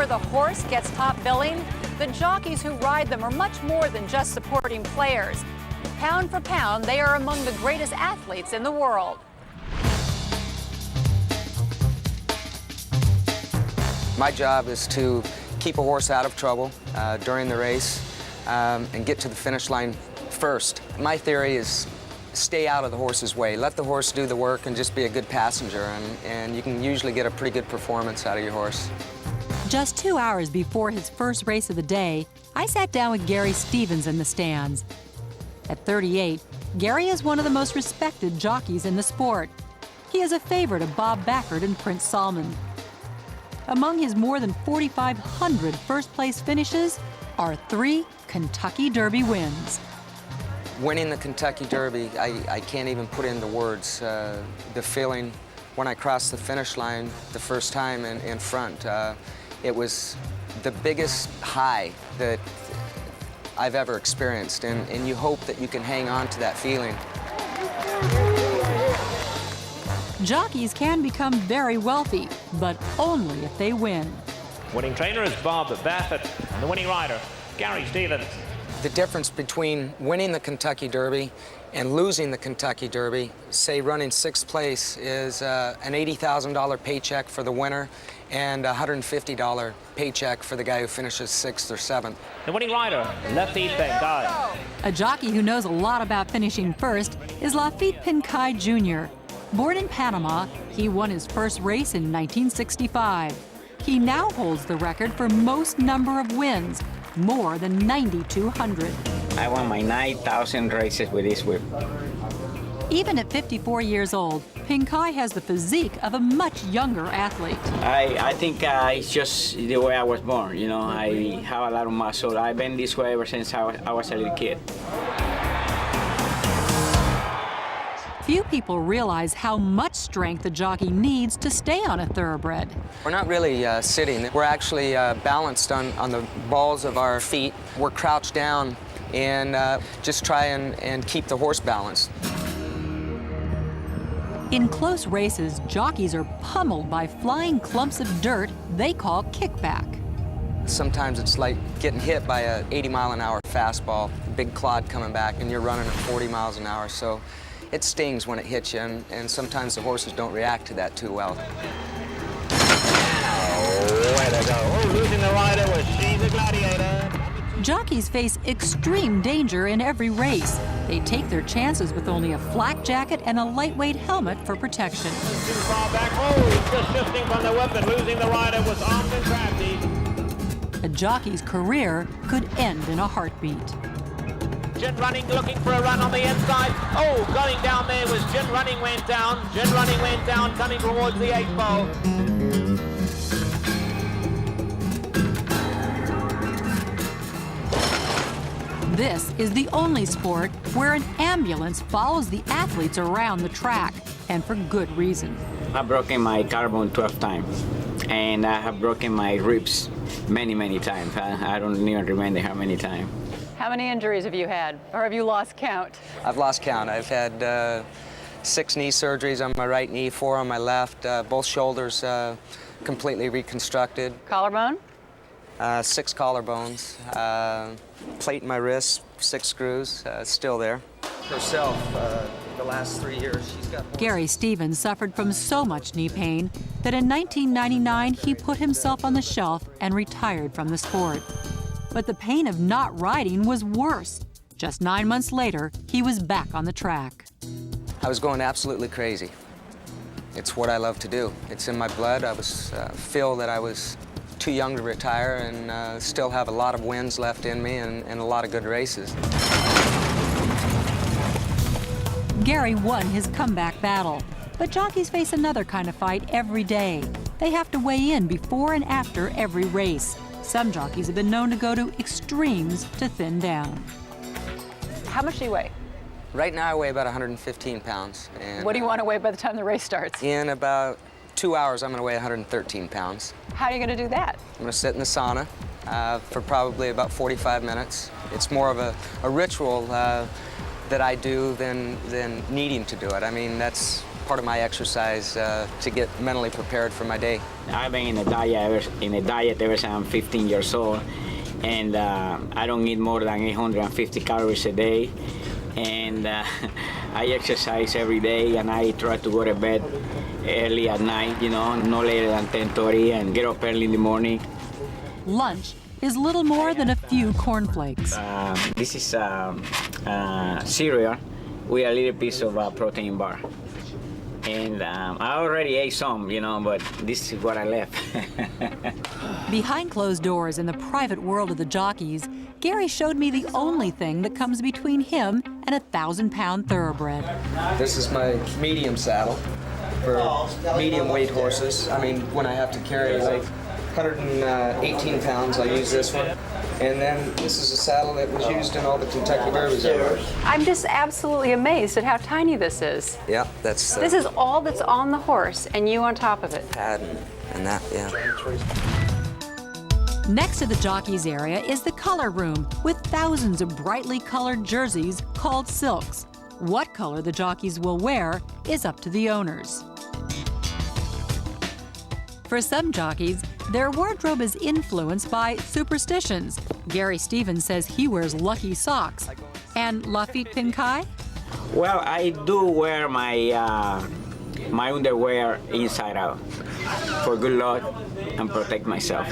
where the horse gets top billing? The jockeys who ride them are much more than just supporting players. Pound for pound, they are among the greatest athletes in the world. My job is to keep a horse out of trouble during the race and get to the finish line first. My theory is stay out of the horse's way. Let the horse do the work and just be a good passenger, and you can usually get a pretty good performance out of your horse. Just 2 hours before his first race of the day, I sat down with Gary Stevens in the stands. At 38, Gary is one of the most respected jockeys in the sport. He is a favorite of Bob Baffert and Prince Salman. Among his more than 4,500 first-place finishes are 3 Kentucky Derby wins. Winning the Kentucky Derby, I can't even put into words the feeling when I crossed the finish line the first time in front. It was the biggest high that I've ever experienced, and you hope that you can hang on to that feeling. Jockeys can become very wealthy, but only if they win. Winning trainer is Bob Baffert, and the winning rider, Gary Stevens. The difference between winning the Kentucky Derby and losing the Kentucky Derby, say running 6th place, is an $80,000 paycheck for the winner and a $150 paycheck for the guy who finishes 6th or 7th. The winning rider, Laffit Pincay. A jockey who knows a lot about finishing first is Laffit Pincay Jr. Born in Panama, he won his first race in 1965. He now holds the record for most number of wins, more than 9,200. I won my 9,000 races with this whip. Even at 54 years old, Pincay has the physique of a much younger athlete. I think it's just the way I was born, you know. I have a lot of muscle. I've been this way ever since I was a little kid. Few people realize how much strength a jockey needs to stay on a thoroughbred. We're not really sitting. We're actually balanced on the balls of our feet. We're crouched down and just try and keep the horse balanced. In close races, jockeys are pummeled by flying clumps of dirt they call kickback. Sometimes it's like getting hit by a 80-mile-an-hour fastball, big clod coming back, and you're running at 40 miles an hour. So it stings when it hits you, and sometimes the horses don't react to that too well. Oh, way to go. Oh, losing the rider was She's a Gladiator. Jockeys face extreme danger in every race. They take their chances with only a flak jacket and a lightweight helmet for protection. Too far back. Oh, he's just shifting from the whip, and losing the rider was armed and crafty. A jockey's career could end in a heartbeat. Gin Running looking for a run on the inside. Oh, going down there was Gin Running went down. Gin Running went down, coming towards the 8th pole. This is the only sport where an ambulance follows the athletes around the track, and for good reason. I've broken my collarbone 12 times, and I have broken my ribs many, many times. I don't even remember how many times. How many injuries have you had, or have you lost count? I've lost count. I've had 6 knee surgeries on my right knee, 4 on my left, both shoulders completely reconstructed. Collarbone? 6 collarbones, plate in my wrist, 6 screws, still there. Herself, the last 3 years, she's got... Gary Stevens suffered from so much knee pain that in 1999 he put himself on the shelf and retired from the sport. But the pain of not riding was worse. Just 9 months later, he was back on the track. I was going absolutely crazy. It's what I love to do. It's in my blood. I feel that I was too young to retire and still have a lot of wins left in me and a lot of good races. Gary won his comeback battle, but jockeys face another kind of fight every day. They have to weigh in before and after every race. Some jockeys have been known to go to extremes to thin down. How much do you weigh? Right now I weigh about 115 pounds. And What do you want to weigh by the time the race starts? in about 2 hours, I'm going to weigh 113 pounds. How are you going to do that? I'm going to sit in the sauna for probably about 45 minutes. It's more of a ritual that I do than needing to do it. I mean, that's part of my exercise to get mentally prepared for my day. I've been in a diet ever since I'm 15 years old, and I don't eat more than 850 calories a day, and I exercise every day, and I try to go to bed early at night, you know, no later than 10:30, and get up early in the morning. Lunch is little more than a few cornflakes. This is cereal with a little piece of protein bar. And I already ate some, you know, but this is what I left. Behind closed doors in the private world of the jockeys, Gary showed me the only thing that comes between him and a 1,000-pound thoroughbred. This is my medium saddle for medium weight horses. I mean, when I have to carry like 118 pounds, I use this one. And then this is a saddle that was used in all the Kentucky Derbies ever. I'm just absolutely amazed at how tiny this is. Yeah, that's This is all that's on the horse, and you on top of it. pad and that, yeah. Next to the jockeys area is the color room with thousands of brightly colored jerseys called silks. What color the jockeys will wear is up to the owners. For some jockeys, their wardrobe is influenced by superstitions. Gary Stevens says he wears lucky socks. And Laffit Pincay? Well, I do wear my my underwear inside out for good luck and protect myself.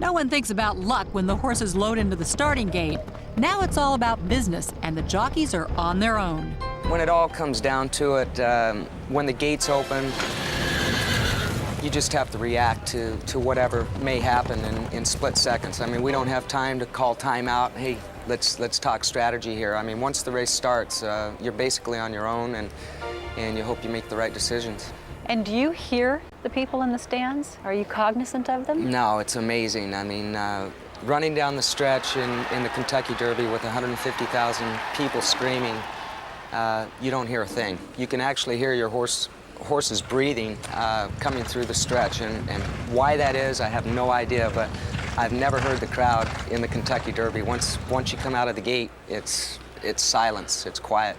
No one thinks about luck when the horses load into the starting gate. Now it's all about business, and the jockeys are on their own. When it all comes down to it, when the gates open, you just have to react to whatever may happen in split seconds. I mean, we don't have time to call timeout. Hey, let's talk strategy here. I mean, once the race starts, you're basically on your own, and you hope you make the right decisions. And do you hear the people in the stands? Are you cognizant of them? No, it's amazing. I mean, running down the stretch in the Kentucky Derby with 150,000 people screaming, you don't hear a thing. You can actually hear your horses breathing coming through the stretch, and why that is, I have no idea, but I've never heard the crowd in the Kentucky Derby. Once you come out of the gate, it's silence, it's quiet.